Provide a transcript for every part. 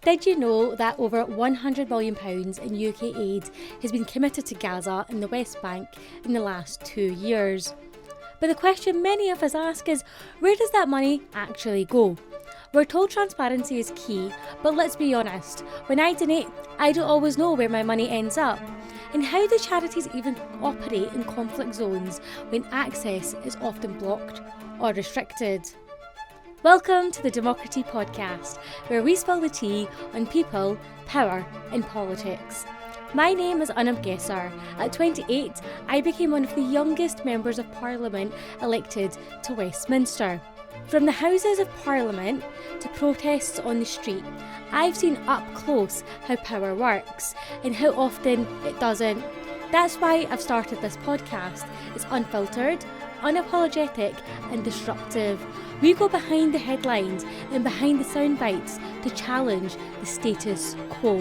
Did you know that over £100 million in UK aid has been committed to Gaza and the West Bank in the last 2 years? But the question many of us ask is, where does that money actually go? We're told transparency is key, but let's be honest, when I donate, I don't always know where my money ends up. And how do charities even operate in conflict zones when access is often blocked or restricted? Welcome to the DemocraTEA podcast, where we spill the tea on people, power and politics. My name is Anam Gesar. At 28, I became one of the youngest members of Parliament elected to Westminster. From the Houses of Parliament to protests on the street, I've seen up close how power works and how often it doesn't. That's why I've started this podcast. It's unfiltered, unapologetic and disruptive. We go behind the headlines and behind the sound bites to challenge the status quo.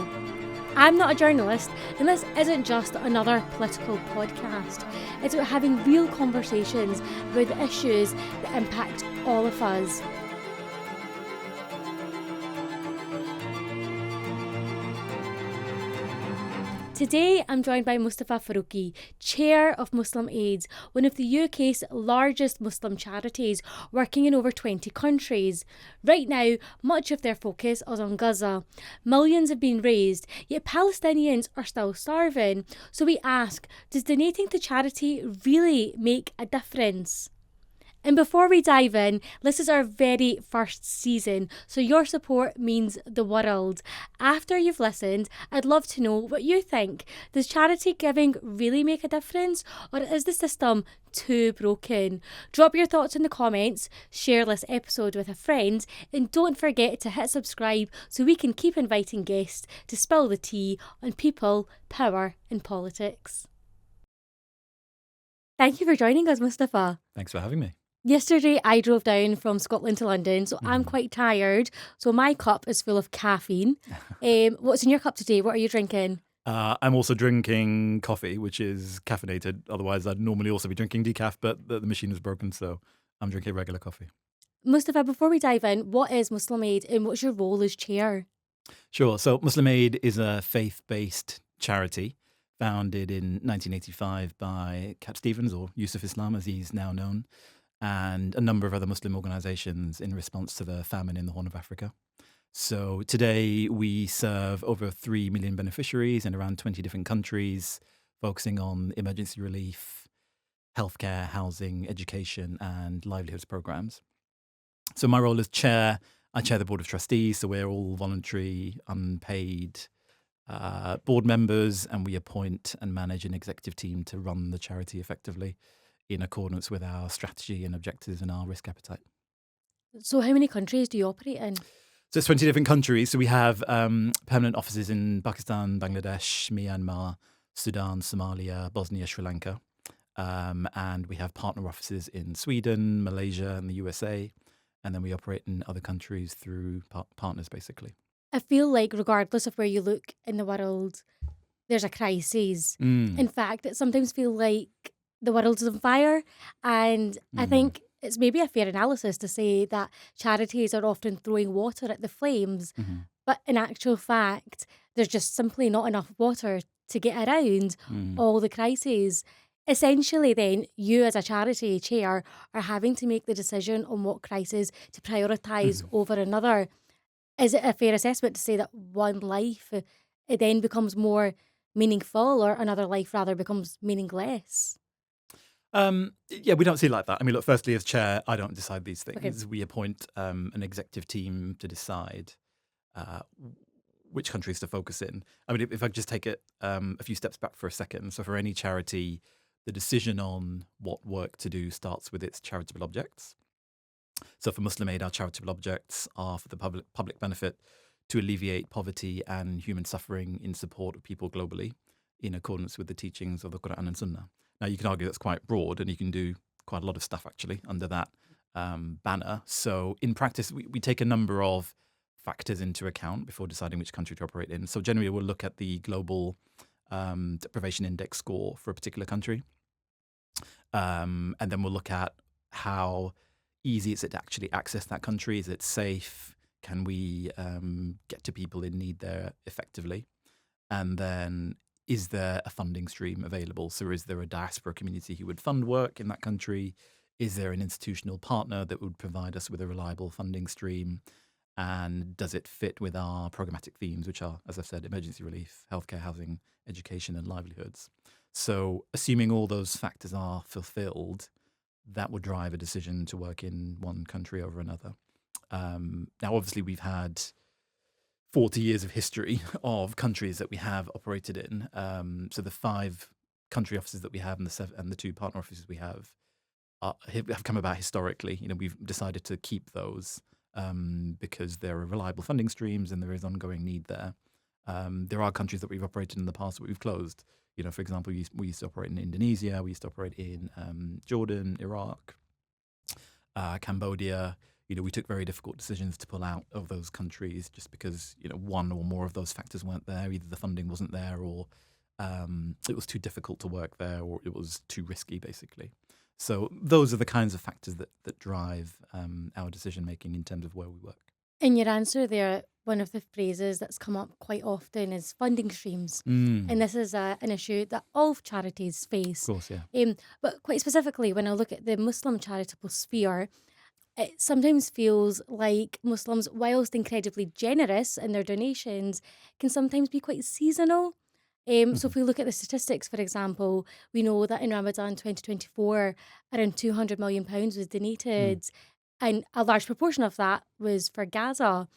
I'm not a journalist, and this isn't just another political podcast. It's about having real conversations about the issues that impact all of us. Today, I'm joined by Mustafa Faruqi, Chair of Muslim Aid, one of the UK's largest Muslim charities, working in over 20 countries. Right now, much of their focus is on Gaza. Millions have been raised, yet Palestinians are still starving. So we ask, does donating to charity really make a difference? And before we dive in, this is our very first season, so your support means the world. After you've listened, I'd love to know what you think. Does charity giving really make a difference, or is the system too broken? Drop your thoughts in the comments, share this episode with a friend, and don't forget to hit subscribe so we can keep inviting guests to spill the tea on people, power and politics. Thank you for joining us, Mustafa. Thanks for having me. Yesterday, I drove down from Scotland to London, so I'm quite tired. So my cup is full of caffeine. What's in your cup today? What are you drinking? I'm also drinking coffee, which is caffeinated. Otherwise, I'd normally also be drinking decaf, but the machine is broken, so I'm drinking regular coffee. Mustafa, before we dive in, what is Muslim Aid and what's your role as chair? Sure. So Muslim Aid is a faith-based charity founded in 1985 by Cat Stevens, or Yusuf Islam as he's now known, and a number of other Muslim organizations in response to the famine in the Horn of Africa. So today we serve over 3 million beneficiaries in around 20 different countries, focusing on emergency relief, healthcare, housing, education, and livelihoods programs. So my role as chair, I chair the board of trustees, so we're all voluntary, unpaid board members, and we appoint and manage an executive team to run the charity effectively in accordance with our strategy and objectives and our risk appetite. So how many countries do you operate in? So it's 20 different countries. So we have permanent offices in Pakistan, Bangladesh, Myanmar, Sudan, Somalia, Bosnia, Sri Lanka. And we have partner offices in Sweden, Malaysia and the USA. And then we operate in other countries through partners, basically. I feel like regardless of where you look in the world, there's a crisis. In fact, it sometimes feels like the world is on fire, and I think it's maybe a fair analysis to say that charities are often throwing water at the flames, but in actual fact, there's just simply not enough water to get around all the crises. Essentially then, you as a charity chair are having to make the decision on what crisis to prioritise over another. Is it a fair assessment to say that one life, it then becomes more meaningful, or another life rather becomes meaningless? Yeah, we don't see it like that. I mean, look, firstly, as chair, I don't decide these things. Okay. We appoint an executive team to decide which countries to focus in. I mean, if I just take it a few steps back for a second. So for any charity, the decision on what work to do starts with its charitable objects. So for Muslim Aid, our charitable objects are for the public benefit to alleviate poverty and human suffering in support of people globally, in accordance with the teachings of the Quran and Sunnah. Now, you can argue that's quite broad, and you can do quite a lot of stuff, actually, under that banner. So in practice, we take a number of factors into account before deciding which country to operate in. So generally, we'll look at the global deprivation index score for a particular country. And then we'll look at how easy is it to actually access that country. Is it safe? Can we get to people in need there effectively? And then, is there a funding stream available? So is there a diaspora community who would fund work in that country? Is there an institutional partner that would provide us with a reliable funding stream? And does it fit with our programmatic themes, which are, as I've said, emergency relief, healthcare, housing, education, and livelihoods? So assuming all those factors are fulfilled, that would drive a decision to work in one country over another. Now, obviously, we've had 40 years of history of countries that we have operated in. So the 5 country offices that we have and the 2 partner offices we have have come about historically. We've decided to keep those because there are reliable funding streams and there is ongoing need there. There are countries that we've operated in the past that we've closed. For example, we used to operate in Indonesia, we used to operate in Jordan, Iraq, Cambodia. We took very difficult decisions to pull out of those countries just because, one or more of those factors weren't there. Either the funding wasn't there, or it was too difficult to work there, or it was too risky, basically. So those are the kinds of factors that drive our decision making in terms of where we work. In your answer there, one of the phrases that's come up quite often is funding streams. And this is an issue that all charities face. Of course, yeah. But quite specifically, when I look at the Muslim charitable sphere, it sometimes feels like Muslims, whilst incredibly generous in their donations, can sometimes be quite seasonal. So if we look at the statistics, for example, we know that in Ramadan 2024, around £200 million was donated, and a large proportion of that was for Gaza.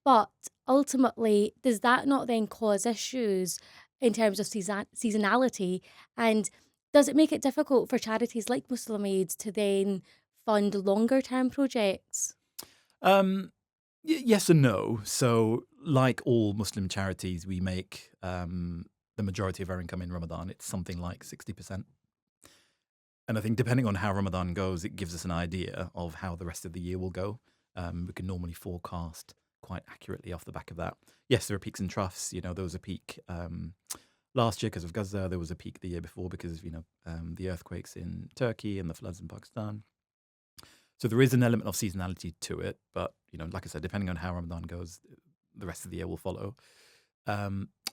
But ultimately, does that not then cause issues in terms of seasonality? And does it make it difficult for charities like Muslim Aid to then fund longer term projects? Yes and no. So, like all Muslim charities, we make the majority of our income in Ramadan. It's something like 60%. And I think depending on how Ramadan goes, it gives us an idea of how the rest of the year will go. We can normally forecast quite accurately off the back of that. Yes, there are peaks and troughs. There was a peak last year because of Gaza. There was a peak the year before because of the earthquakes in Turkey and the floods in Pakistan. So there is an element of seasonality to it, but like I said, depending on how Ramadan goes, the rest of the year will follow.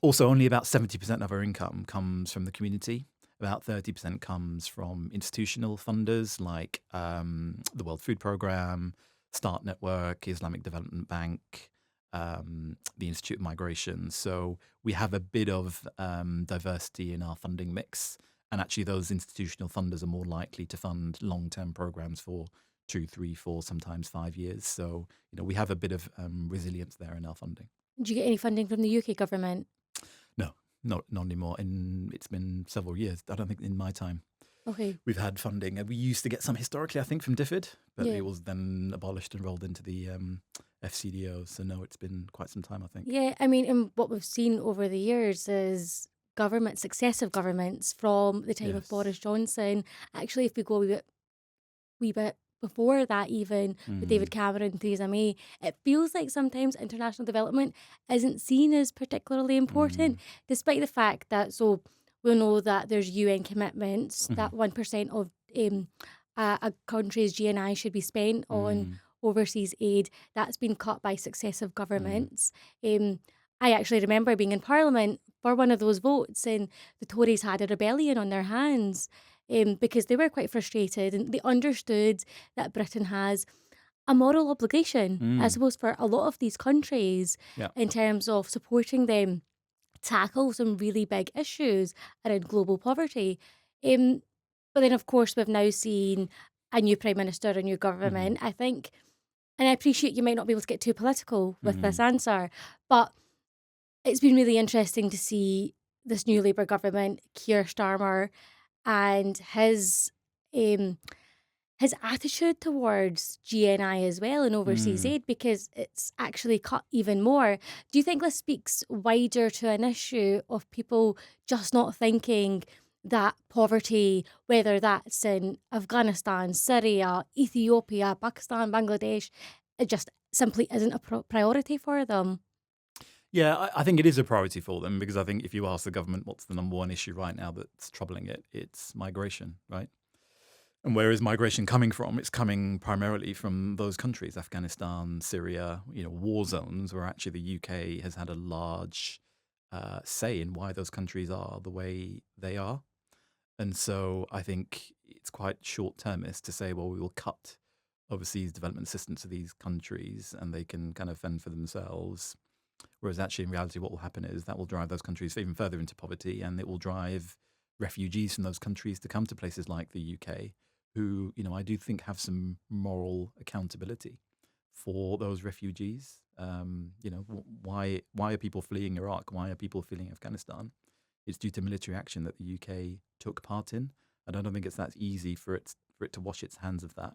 Also, only about 70% of our income comes from the community. About 30% comes from institutional funders like the World Food Programme, Start Network, Islamic Development Bank, the Institute of Migration. So we have a bit of diversity in our funding mix. And actually, those institutional funders are more likely to fund long-term programs for 2, 3, 4, sometimes 5 years. So, we have a bit of resilience there in our funding. Do you get any funding from the UK government? No, not anymore. It's been several years. I don't think in my time. Okay. We've had funding. We used to get some historically, I think, from DFID, but it was then abolished and rolled into the FCDO. So no, it's been quite some time, I think. Yeah, I mean, and what we've seen over the years is successive governments from the time of Boris Johnson. Actually, if we go a wee bit before that, even with David Cameron, Theresa May, it feels like sometimes international development isn't seen as particularly important, despite the fact that, so we'll know that there's UN commitments that 1% of a country's GNI should be spent on overseas aid. That's been cut by successive governments. I actually remember being in Parliament for one of those votes, and the Tories had a rebellion on their hands because they were quite frustrated, and they understood that Britain has a moral obligation, I suppose, for a lot of these countries in terms of supporting them tackle some really big issues around global poverty. But then, of course, we've now seen a new Prime Minister, a new government. I think, and I appreciate you might not be able to get too political with this answer, but it's been really interesting to see this new Labour government, Keir Starmer, and his attitude towards GNI as well and overseas aid, because it's actually cut even more. Do you think this speaks wider to an issue of people just not thinking that poverty, whether that's in Afghanistan, Syria, Ethiopia, Pakistan, Bangladesh, it just simply isn't a priority for them? Yeah, I think it is a priority for them, because I think if you ask the government what's the number one issue right now that's troubling it, it's migration, right? And where is migration coming from? It's coming primarily from those countries, Afghanistan, Syria, war zones, where actually the UK has had a large say in why those countries are the way they are. And so I think it's quite short-termist to say, well, we will cut overseas development assistance to these countries and they can kind of fend for themselves. Whereas actually, in reality, what will happen is that will drive those countries even further into poverty, and it will drive refugees from those countries to come to places like the UK, who, I do think have some moral accountability for those refugees. Why are people fleeing Iraq? Why are people fleeing Afghanistan? It's due to military action that the UK took part in, and I don't think it's that easy for it to wash its hands of that.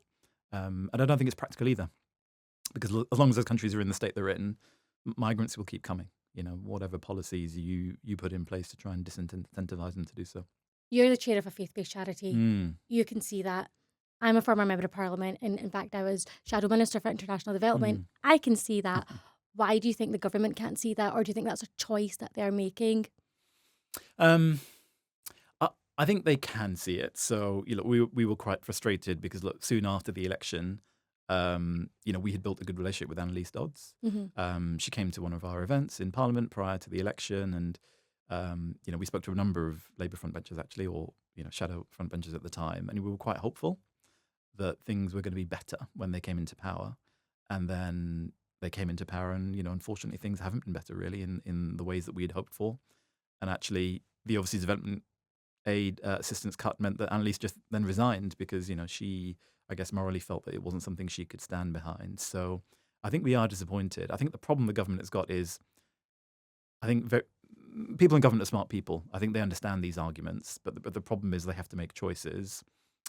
And I don't think it's practical either, because as long as those countries are in the state they're in, migrants will keep coming. Whatever policies you put in place to try and disincentivize them to do so. You're the chair of a faith-based charity. You can see that. I'm a former member of parliament, and in fact, I was Shadow Minister for International Development. I can see that. Why do you think the government can't see that, or do you think that's a choice that they're making? I think they can see it. So, we were quite frustrated because, soon after the election, we had built a good relationship with Annalise Dodds. She came to one of our events in Parliament prior to the election, and we spoke to a number of Labour frontbenchers actually, or shadow frontbenchers at the time, and we were quite hopeful that things were going to be better when they came into power. And then they came into power, and unfortunately, things haven't been better really in the ways that we had hoped for. And actually, the overseas development aid assistance cut meant that Annalise just then resigned because she, I guess, morally felt that it wasn't something she could stand behind. So I think we are disappointed. I think the problem the government has got is, I think people in government are smart people. I think they understand these arguments, but the problem is they have to make choices,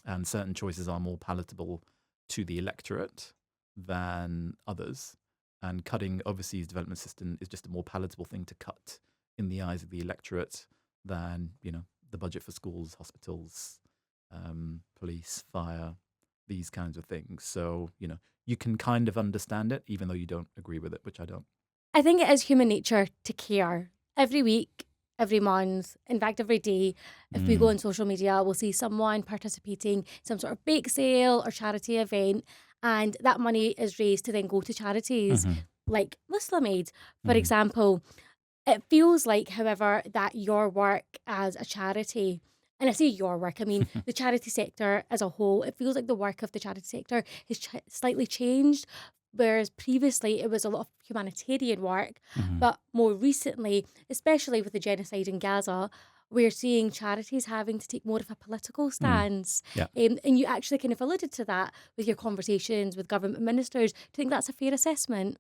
and certain choices are more palatable to the electorate than others. And cutting overseas development assistance is just a more palatable thing to cut in the eyes of the electorate than the budget for schools, hospitals, police, fire, these kinds of things. So, you can kind of understand it, even though you don't agree with it, which I don't. I think it is human nature to care. Every week, every month, in fact, every day, if we go on social media, we'll see someone participating in some sort of bake sale or charity event, and that money is raised to then go to charities like Muslim Aid, for example. It feels like, however, that your work as a charity, and I say your work, I mean the charity sector as a whole, it feels like the work of the charity sector has slightly changed, whereas previously it was a lot of humanitarian work, but more recently, especially with the genocide in Gaza, we're seeing charities having to take more of a political stance. Yeah. And you actually kind of alluded to that with your conversations with government ministers. Do you think that's a fair assessment?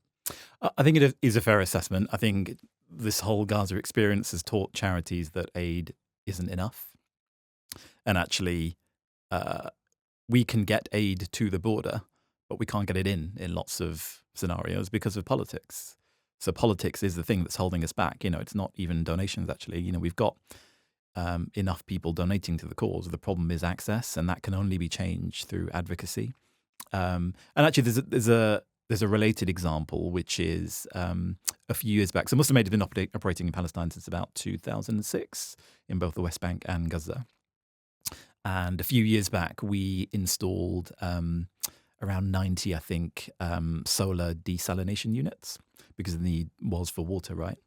I think it is a fair assessment. I think this whole Gaza experience has taught charities that aid isn't enough. And actually, we can get aid to the border, but we can't get it in lots of scenarios because of politics. So politics is the thing that's holding us back. It's not even donations, actually. We've got enough people donating to the cause. The problem is access, and that can only be changed through advocacy. And actually, there's a related example, which is a few years back. So Muslim Aid has been operating in Palestine since about 2006 in both the West Bank and Gaza. And a few years back, we installed around 90, I think, solar desalination units because the need was for water, right?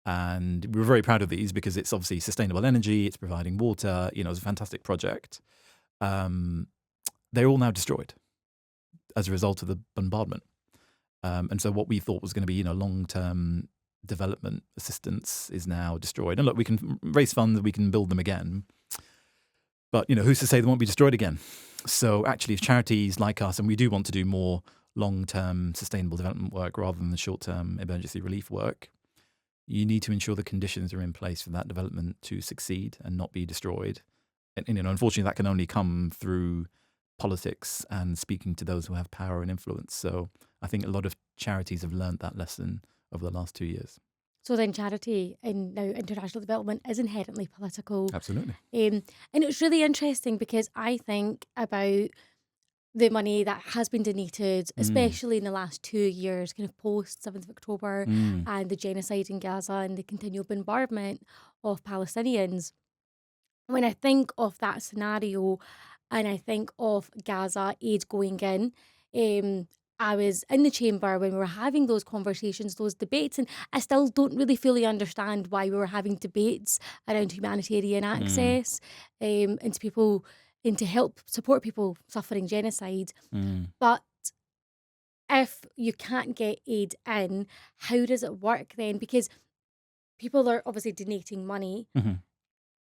And we were very proud of these because it's obviously sustainable energy, it's providing water, it's a fantastic project. They're all now destroyed as a result of the bombardment. And so what we thought was going to be, long-term development assistance is now destroyed. And look, we can raise funds, we can build them again. But, who's to say they won't be destroyed again? So actually, if charities like us, and we do want to do more long-term sustainable development work rather than the short-term emergency relief work, you need to ensure the conditions are in place for that development to succeed and not be destroyed. And unfortunately, that can only come through politics and speaking to those who have power and influence. So I think a lot of charities have learned that lesson over the last 2 years. So then charity and now international development is inherently political. Absolutely. And it's really interesting because I think about the money that has been donated, especially in the last 2 years, kind of post 7th of October and the genocide in Gaza and the continual bombardment of Palestinians. When I think of that scenario, and I think of Gaza aid going in. I was in the chamber when we were having those conversations, those debates, and I still don't really fully understand why we were having debates around humanitarian Mm, access, and to people and to help support people suffering genocide. mm. But if you can't get aid in, how does it work then? Because people are obviously donating money. Mhm.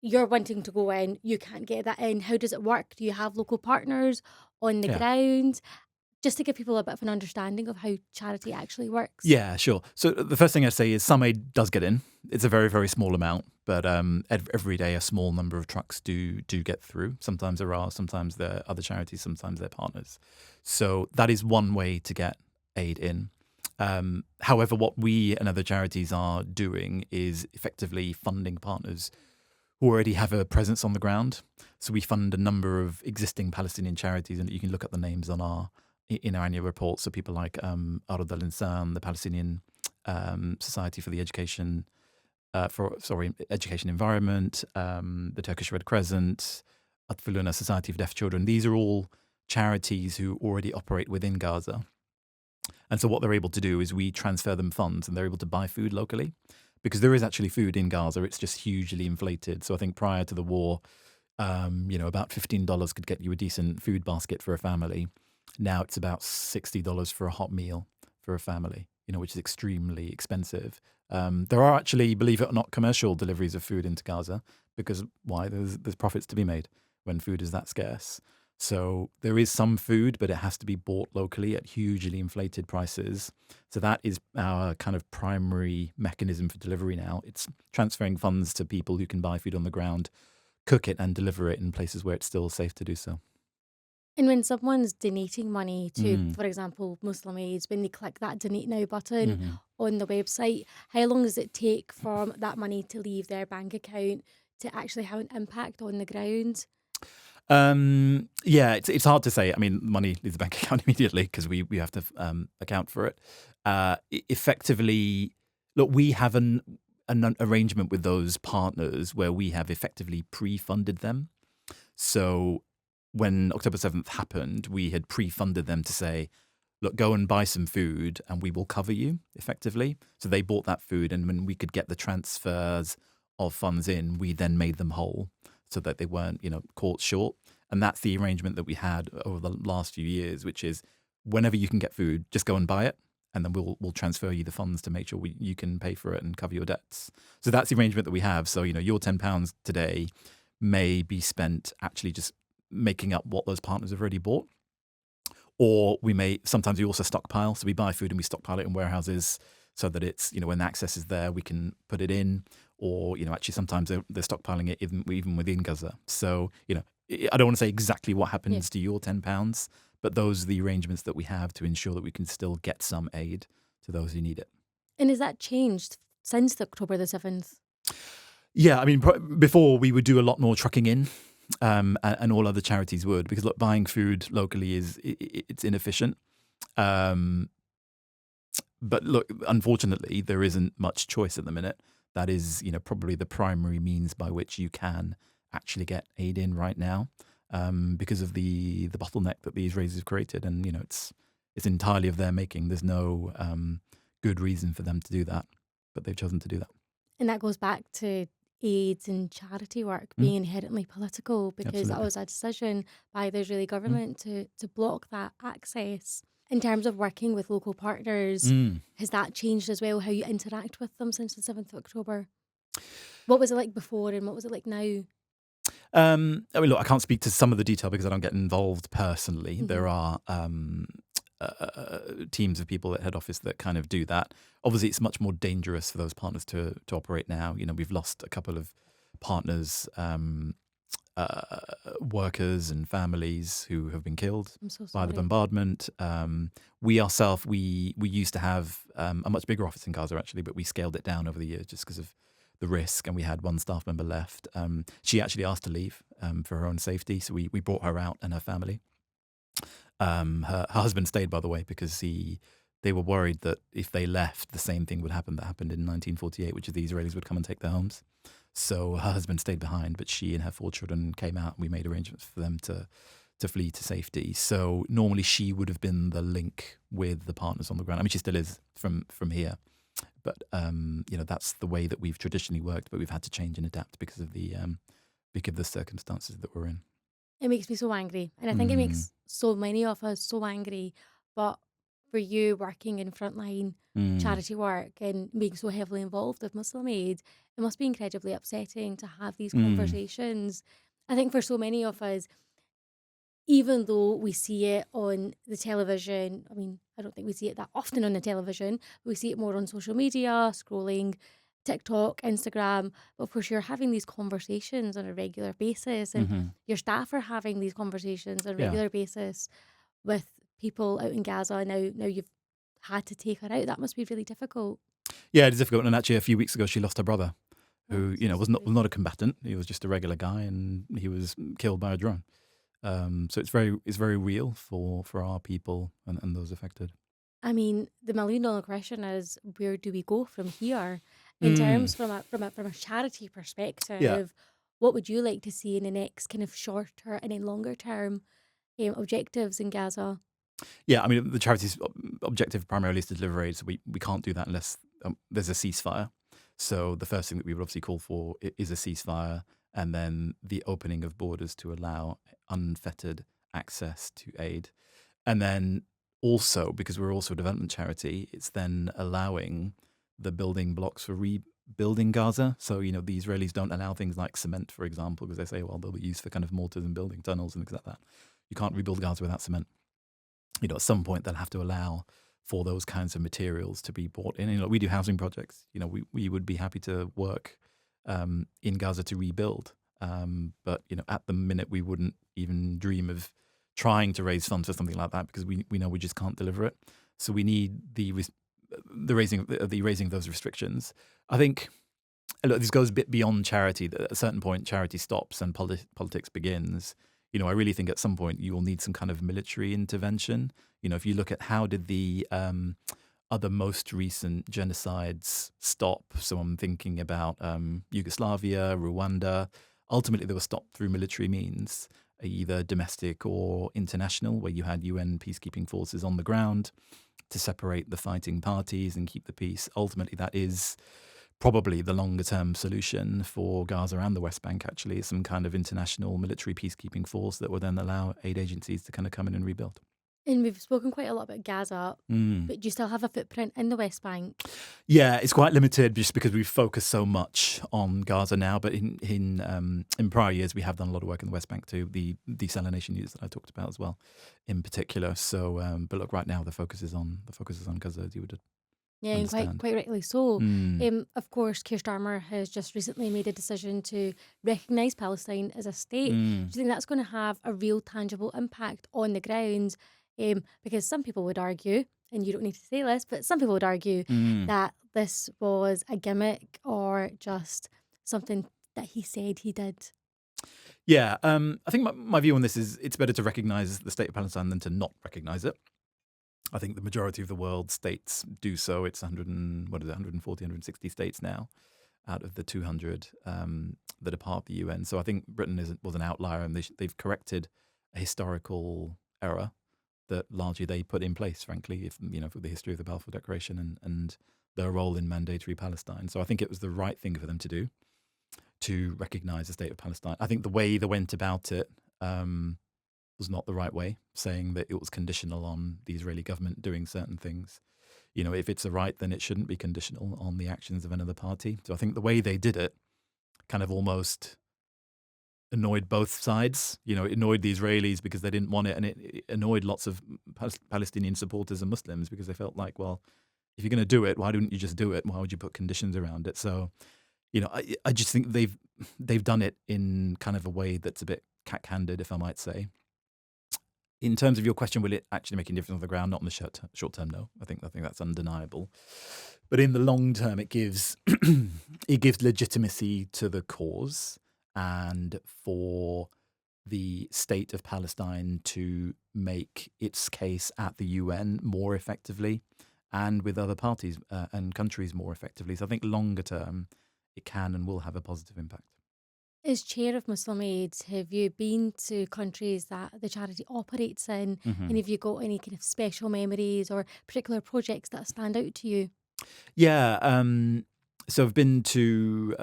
You're wanting to go in, you can't get that in. How does it work? Do you have local partners on the Yeah. ground? Just to give people a bit of an understanding of how charity actually works. Yeah, sure. So the first thing I'd say is some aid does get in. It's a very, very small amount, but every day a small number of trucks do get through. Sometimes there are, sometimes they're other charities, sometimes they're partners. So that is one way to get aid in. However, what we and other charities are doing is effectively funding partners who already have a presence on the ground. So we fund a number of existing Palestinian charities, and you can look at the names on in our annual report. So people like Arad al-Insan, the Palestinian Society for the Education Education Environment, the Turkish Red Crescent, Atfaluna Society for Deaf Children. These are all charities who already operate within Gaza. And so what they're able to do is we transfer them funds, and they're able to buy food locally, because there is actually food in Gaza. It's just hugely inflated. So I think prior to the war, about $15 could get you a decent food basket for a family. Now it's about $60 for a hot meal for a family, which is extremely expensive. There are actually, believe it or not, commercial deliveries of food into Gaza, because why? There's profits to be made when food is that scarce. So there is some food, but it has to be bought locally at hugely inflated prices. So that is our kind of primary mechanism for delivery now. It's transferring funds to people who can buy food on the ground, cook it, and deliver it in places where it's still safe to do so. And when someone's donating money to, Mm. for example, Muslim Aids, when they click that donate now button Mhm. on the website, how long does it take for that money to leave their bank account to actually have an impact on the ground? Yeah, it's hard to say. I mean, money leaves the bank account immediately because we have to account for it. Effectively, look, we have an arrangement with those partners where we have effectively pre-funded them. So when October 7th happened, we had pre-funded them to say, look, go and buy some food and we will cover you effectively. So they bought that food, and when we could get the transfers of funds in, we then made them whole so that they weren't, caught short. And that's the arrangement that we had over the last few years, which is whenever you can get food, just go and buy it, and then we'll transfer you the funds to make sure you can pay for it and cover your debts. So that's the arrangement that we have. So, your £10 today may be spent actually just making up what those partners have already bought. Or sometimes we also stockpile. So we buy food and we stockpile it in warehouses so that it's, when access is there, we can put it in. Or, actually sometimes they're stockpiling it even within Gaza. So, I don't want to say exactly what happens to your £10, but those are the arrangements that we have to ensure that we can still get some aid to those who need it. And has that changed since October the 7th? Yeah, I mean, before we would do a lot more trucking in, and all other charities would, because look, buying food locally it's inefficient. But look, unfortunately, there isn't much choice at the minute. That is, probably the primary means by which you can actually get aid in right now, because of the bottleneck that the Israelis have created, and it's entirely of their making. There's no good reason for them to do that, but they've chosen to do that. And that goes back to aid and charity work being inherently political, because that Absolutely. was a decision by the Israeli government to block that access. In terms of working with local partners, has that changed as well, how you interact with them since the 7th of October? What was it like before and what was it like now? I mean, look, I can't speak to some of the detail because I don't get involved personally. Mhm. There are teams of people at head office that kind of do that. Obviously, it's much more dangerous for those partners to operate now. We've lost a couple of partners, workers and families who have been killed I'm so by the sorry. bombardment. We ourselves, we used to have a much bigger office in Gaza, actually, but we scaled it down over the years just because of the risk, and we had one staff member left. She actually asked to leave for her own safety, so we brought her out and her family. Her husband stayed, by the way, because he they were worried that if they left, the same thing would happen that happened in 1948, which is the Israelis would come and take their homes. So her husband stayed behind, but she and her 4 children came out, and we made arrangements for them to flee to safety. So normally she would have been the link with the partners on the ground. I mean, she still is from here, but that's the way that we've traditionally worked. But we've had to change and adapt because of the circumstances that we're in. It makes me so angry. And I think it makes so many of us so angry. But for you working in frontline charity work and being so heavily involved with Muslim Aid, it must be incredibly upsetting to have these conversations. I think for so many of us, even though we see it on the television, I mean, I don't think we see it that often on the television, but we see it more on social media, scrolling TikTok, Instagram. But of course, you're having these conversations on a regular basis, and your staff are having these conversations on a regular basis with people out in Gaza. Now you've had to take her out. That must be really difficult. Yeah, it's difficult. And actually, a few weeks ago, she lost her brother, who was not a combatant. He was just a regular guy, and he was killed by a drone. So it's very real for our people and those affected. I mean, the $1 million question is, where do we go from here? In terms from a charity perspective, what would you like to see in the next kind of shorter and then longer term objectives in Gaza? Yeah, I mean, the charity's objective primarily is to deliver aid, so we can't do that unless there's a ceasefire. So the first thing that we would obviously call for is a ceasefire, and then the opening of borders to allow unfettered access to aid. And then also, because we're also a development charity, it's then allowing the building blocks for rebuilding Gaza. So, the Israelis don't allow things like cement, for example, because they say, well, they'll be used for kind of mortars and building tunnels and things like that. You can't rebuild Gaza without cement. At some point they'll have to allow for those kinds of materials to be brought in. We do housing projects. We would be happy to work in Gaza to rebuild. But at the minute we wouldn't even dream of trying to raise funds for something like that because we know we just can't deliver it. So we need the raising of those restrictions. I think this goes a bit beyond charity. At a certain point, charity stops and politics begins. I really think at some point you will need some kind of military intervention. If you look at how did the other most recent genocides stop, so I'm thinking about Yugoslavia, Rwanda, ultimately they were stopped through military means, either domestic or international, where you had UN peacekeeping forces on the ground to separate the fighting parties and keep the peace. Ultimately, that is probably the longer term solution for Gaza and the West Bank, actually, some kind of international military peacekeeping force that will then allow aid agencies to kind of come in and rebuild. And we've spoken quite a lot about Gaza, but do you still have a footprint in the West Bank? Yeah, it's quite limited just because we've focused so much on Gaza now. But in prior years, we have done a lot of work in the West Bank too. The desalination units that I talked about as well, in particular. So, but look, right now the focus is on Gaza, as you would. Yeah, and quite rightly so. Of course, Keir Starmer has just recently made a decision to recognise Palestine as a state. Do you think that's going to have a real tangible impact on the ground? Because some people would argue, and you don't need to say this, but some people would argue that this was a gimmick or just something that he said he did. Yeah, I think my view on this is it's better to recognise the state of Palestine than to not recognise it. I think the majority of the world's states do so. It's 140, 160 states now out of the 200 that are part of the UN. So I think Britain was an outlier, and they've corrected a historical error that largely they put in place, frankly, for the history of the Balfour Declaration and their role in mandatory Palestine. So I think it was the right thing for them to do, to recognise the state of Palestine. I think the way they went about it was not the right way, saying that it was conditional on the Israeli government doing certain things. If it's a right, then it shouldn't be conditional on the actions of another party. So I think the way they did it kind of almost annoyed both sides. It annoyed the Israelis because they didn't want it, and it annoyed lots of Palestinian supporters and Muslims because they felt like, well, if you're going to do it, why didn't you just do it? Why would you put conditions around it? So, I just think they've done it in kind of a way that's a bit cack-handed, if I might say. In terms of your question, will it actually make a difference on the ground? Not in the short term, no. I think that's undeniable. But in the long term, it gives legitimacy to the cause and for the state of Palestine to make its case at the UN more effectively and with other parties and countries more effectively. So I think longer term, it can and will have a positive impact. As chair of Muslim Aid, have you been to countries that the charity operates in? Hmm. And have you got any kind of special memories or particular projects that stand out to you? Yeah. So I've been to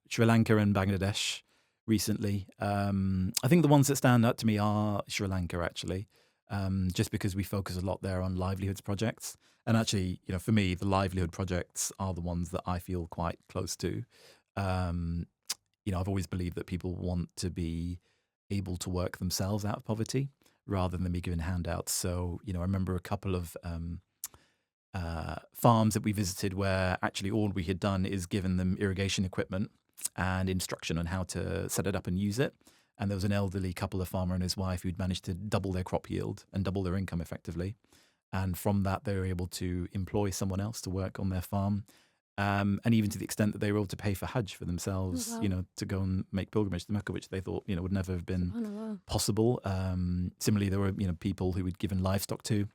Sri Lanka and Bangladesh recently. I think the ones that stand out to me are Sri Lanka, actually, just because we focus a lot there on livelihoods projects. And actually, for me, the livelihood projects are the ones that I feel quite close to. Um, I've always believed that people want to be able to work themselves out of poverty rather than be given handouts. So, I remember a couple of farms that we visited where actually all we had done is given them irrigation equipment and instruction on how to set it up and use it. And there was an elderly couple, a farmer and his wife, who'd managed to double their crop yield and double their income effectively. And from that, they were able to employ someone else to work on their farm. And even to the extent that they were able to pay for Hajj for themselves, Oh, wow. to go and make pilgrimage to Mecca, which they thought, would never have been SubhanAllah. possible. Similarly, there were, people who we'd given livestock to,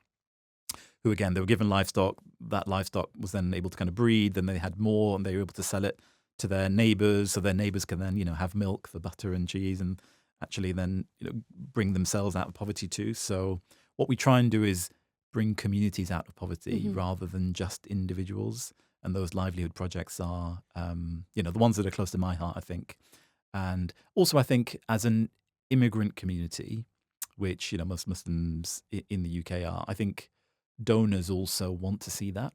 who again, they were given livestock. That livestock was then able to kind of breed. Then they had more, and they were able to sell it to their neighbors, so their neighbors can then, have milk for butter and cheese, and actually then, bring themselves out of poverty too. So what we try and do is bring communities out of poverty Hmm. rather than just individuals. And those livelihood projects are, the ones that are close to my heart, I think. And also, I think as an immigrant community, which most Muslims in the UK are, I think donors also want to see that.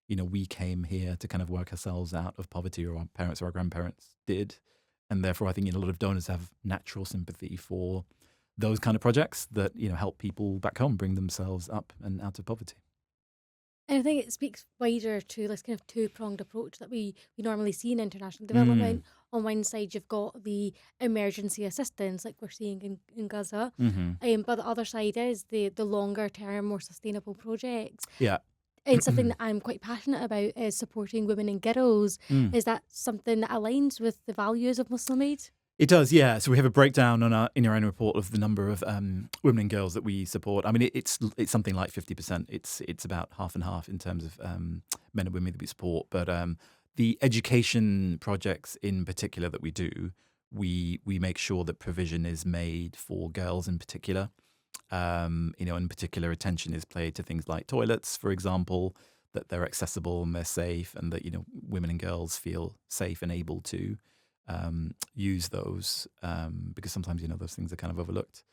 We came here to kind of work ourselves out of poverty, or our parents or our grandparents did. And therefore, I think a lot of donors have natural sympathy for those kind of projects that, help people back home bring themselves up and out of poverty. And I think it speaks wider to this kind of two-pronged approach that we normally see in international Mm. development. On one side, you've got the emergency assistance, like we're seeing in Gaza. Hmm. But the other side is the longer term, more sustainable projects. Yeah. And something that I'm quite passionate about is supporting women and girls. Mm. Is that something that aligns with the values of Muslim Aid? It does, yeah. So we have a breakdown in our annual report of the number of women and girls that we support. I mean, it's something like 50%. It's about half and half in terms of men and women that we support. But the education projects in particular that we do, we make sure that provision is made for girls in particular. In particular, attention is paid to things like toilets, for example, that they're accessible and they're safe, and that women and girls feel safe and able to use those, because sometimes those things are kind of overlooked.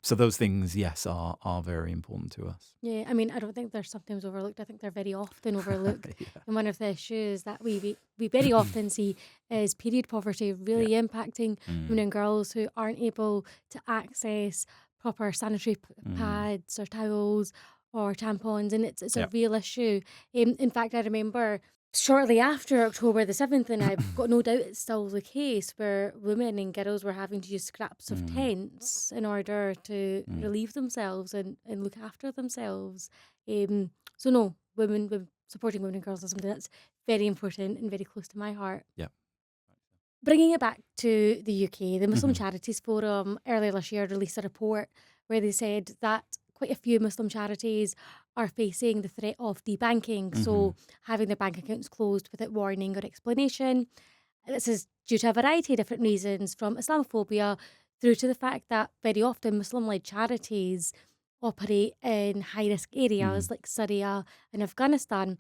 So those things, yes, are very important to us. Yeah, I mean, I don't think they're sometimes overlooked. I think they're very often overlooked. Yeah. And one of the issues that we very often see is period poverty really Yeah. impacting women and girls who aren't able to access proper sanitary pads or towels or tampons, and it's a Yeah. real issue. In fact, I remember shortly after October the 7th, and I've got no doubt it's still the case, where women and girls were having to use scraps of tents in order to relieve themselves and look after themselves. So no, supporting women and girls is something that's very important and very close to my heart. Yeah. Bringing it back to the UK, the Muslim Mhm. Charities Forum earlier this year released a report where they said that quite a few Muslim charities are facing the threat of debanking, so having their bank accounts closed without warning or explanation. This is due to a variety of different reasons, from Islamophobia through to the fact that very often Muslim-led charities operate in high-risk areas like Syria and Afghanistan.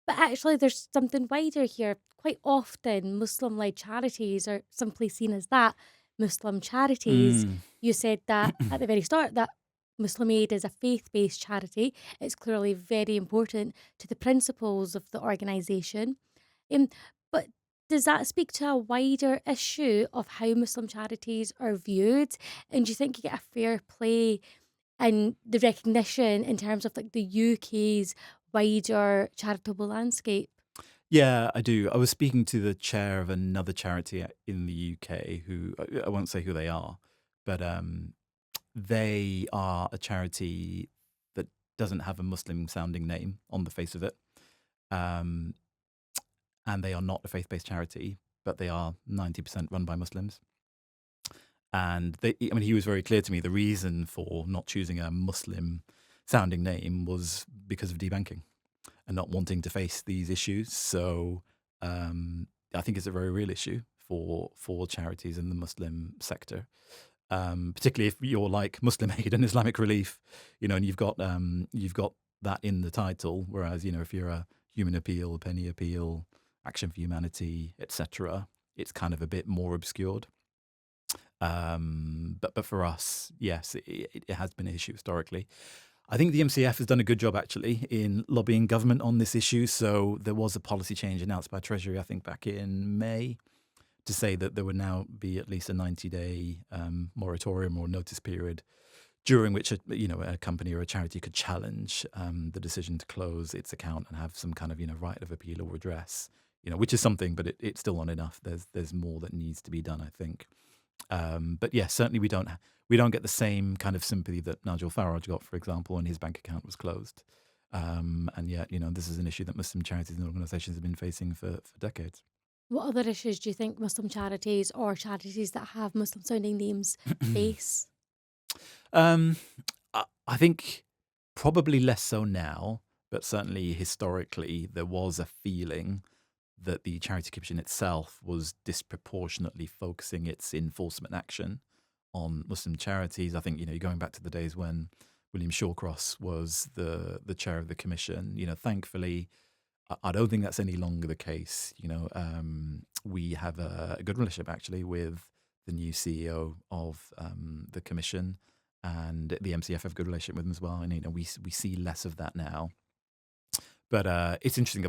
But actually, there's something wider here. Quite often, Muslim led charities are simply seen as that, Muslim charities. Mm. You said that at the very start that Muslim Aid is a faith based charity. It's clearly very important to the principles of the organisation. Um, but does that speak to a wider issue of how Muslim charities are viewed? And do you think you get a fair play and the recognition in terms of like the UK's wider charitable landscape? Yeah, I do. I was speaking to the chair of another charity in the UK, who I won't say who they are, but they are a charity that doesn't have a Muslim sounding name on the face of it. Um, and they are not a faith based charity, but they are 90% run by Muslims. And he was very clear to me the reason for not choosing a Muslim sounding name was because of debanking and not wanting to face these issues. So I think it's a very real issue for charities in the Muslim sector, particularly if you're like Muslim Aid and Islamic Relief, and you've got that in the title. Whereas if you're a Human Appeal, Penny Appeal, Action for Humanity, etc., it's kind of a bit more obscured. But for us, yes, it has been an issue historically. I think the MCF has done a good job actually in lobbying government on this issue. So there was a policy change announced by Treasury, I think back in May, to say that there would now be at least a 90-day moratorium or notice period during which a company or a charity could challenge the decision to close its account and have some kind of right of appeal or redress. Which is something, but it's still not enough. There's more that needs to be done, I think. But yeah, certainly we don't get the same kind of sympathy that Nigel Farage got, for example, when his bank account was closed. And yet, this is an issue that Muslim charities and organisations have been facing for decades. What other issues do you think Muslim charities or charities that have Muslim sounding names face? I think probably less so now, but certainly historically there was a feeling that the Charity Commission itself was disproportionately focusing its enforcement action on Muslim charities. I think, you're going back to the days when William Shawcross was the chair of the commission. Thankfully, I don't think that's any longer the case. We have a good relationship actually with the new CEO of the commission, and the MCF have a good relationship with them as well. And we see less of that now. But it's interesting.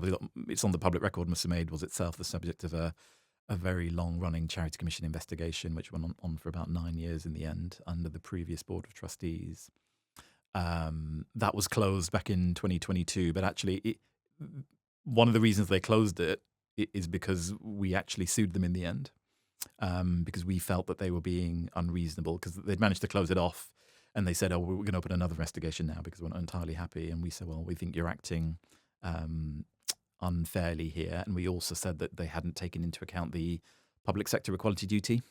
It's on the public record. Muslim Aid was itself the subject of a very long-running Charity Commission investigation, which went on for about 9 years in the end under the previous Board of Trustees. That was closed back in 2022. But actually, one of the reasons they closed it is because we actually sued them in the end, because we felt that they were being unreasonable because they'd managed to close it off. And they said, we're going to open another investigation now because we're not entirely happy. And we said, well, we think you're acting unfairly here. And we also said that they hadn't taken into account the public sector equality duty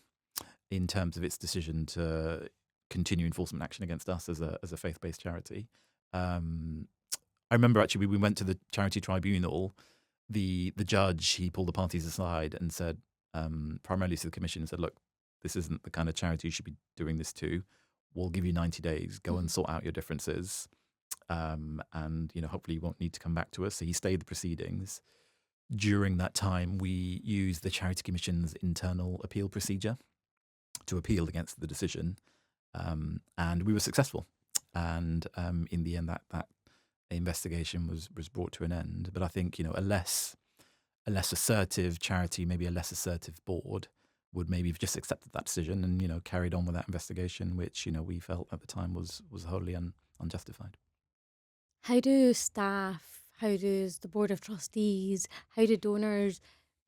in terms of its decision to continue enforcement action against us as a faith-based charity. I remember actually we went to the charity tribunal. The judge, he pulled the parties aside and said, primarily to the commission, and said, look, this isn't the kind of charity you should be doing this to. We'll give you 90 days. Go and sort out your differences. And, hopefully you won't need to come back to us. So he stayed the proceedings. During that time, we used the Charity Commission's internal appeal procedure to appeal against the decision. And we were successful. And in the end, that investigation was brought to an end. But I think, a less assertive charity, maybe a less assertive board, would maybe have just accepted that decision and carried on with that investigation, which we felt at the time was wholly unjustified. How do staff, how does the Board of Trustees, how do donors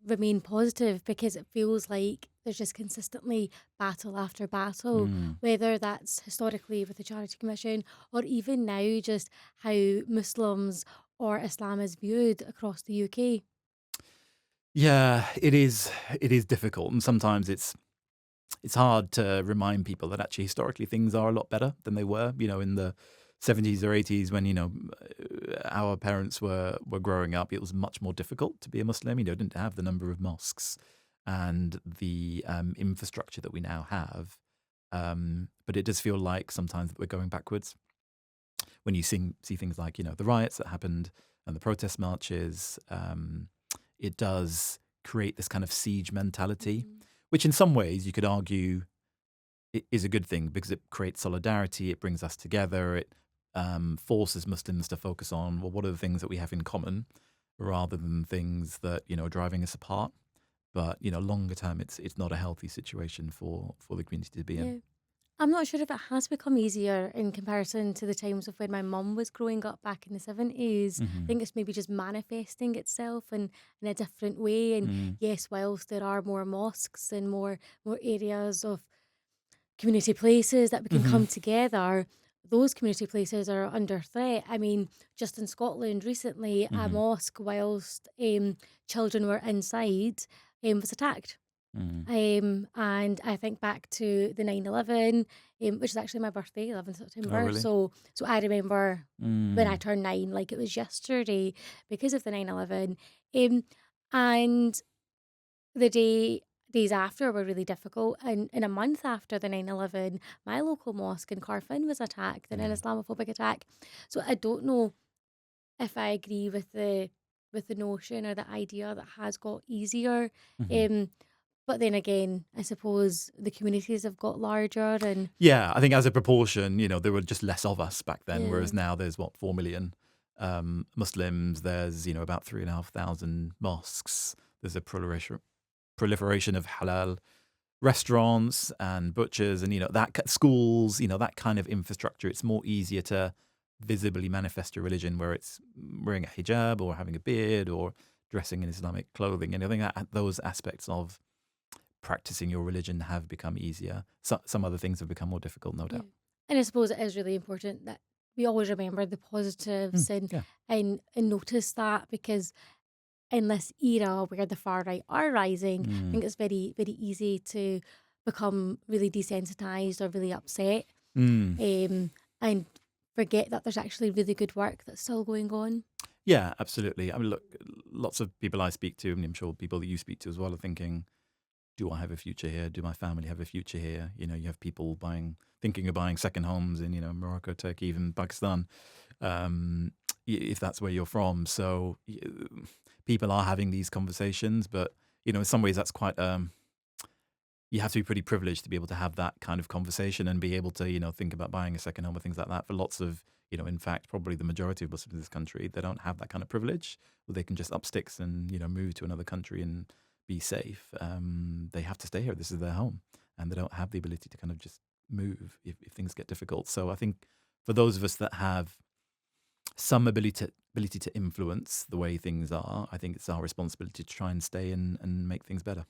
remain positive? Because it feels like there's just consistently battle after battle, whether that's historically with the Charity Commission or even now just how Muslims or Islam is viewed across the UK. Yeah, it is difficult, and sometimes it's hard to remind people that actually historically things are a lot better than they were. In the 70s or 80s, when our parents were growing up, it was much more difficult to be a Muslim. Didn't have the number of mosques and the infrastructure that we now have. But it does feel like sometimes that we're going backwards when you see things like the riots that happened and the protest marches. It does create this kind of siege mentality, which in some ways you could argue is a good thing because it creates solidarity, it brings us together, it forces Muslims to focus on, well, what are the things that we have in common rather than things that, are driving us apart. But, longer term, it's not a healthy situation for the community to be in. I'm not sure if it has become easier in comparison to the times of when my mum was growing up back in the 70s. I think it's maybe just manifesting itself in a different way. And yes, whilst there are more mosques and more areas of community places that we can come together, those community places are under threat. I mean, just in Scotland recently, a mosque, whilst children were inside, was attacked. Mm. And I think back to the 9/11, which is actually my birthday, 11th Oh, September. really? So I remember when I Mm. turned 9, like it was yesterday because of the 9/11. Um, and the days after were really difficult. And in a month after the 9/11, my local mosque in Carfin was attacked in an Yeah. Islamophobic attack. So I don't know if I agree with the notion or the idea that has got easier. Hmm. Um, but then again, I suppose the communities have got larger and Yeah, I think as a proportion, there were just less of us back then, yeah, whereas now there's what 4 million Muslims. There's about 3,500 mosques. There's a proliferation of halal restaurants and butchers, and schools. That kind of infrastructure. It's more easier to visibly manifest your religion, where it's wearing a hijab or having a beard or dressing in Islamic clothing. And I think that those aspects of practicing your religion have become easier. Some other things have become more difficult, no yeah. doubt. And I suppose it is really important that we always remember the Mm, positives yeah. and notice that because in this era where the far right are rising, I Mm, think it's very, very easy to become really desensitized or really upset, mm. and forget that there's actually really good work that's still going on. Yeah, absolutely. I mean, look, lots of people I speak to, and I'm sure people that you speak to as well, are thinking, do I have a future here? Do my family have a future here? You have people thinking of buying second homes in, Morocco, Turkey, even Pakistan, um, if that's where you're from. So people are having these conversations, but, in some ways that's quite, you have to be pretty privileged to be able to have that kind of conversation and be able to, think about buying a second home or things like that. For lots of, in fact, probably the majority of Muslims in this country, they don't have that kind of privilege where they can just up sticks and, move to another country and be safe. They have to stay here. This is their home. And they don't have the ability to kind of just move if things get difficult. So I think for those of us that have some ability to influence the way things are, I think it's our responsibility to try and stay and make things better.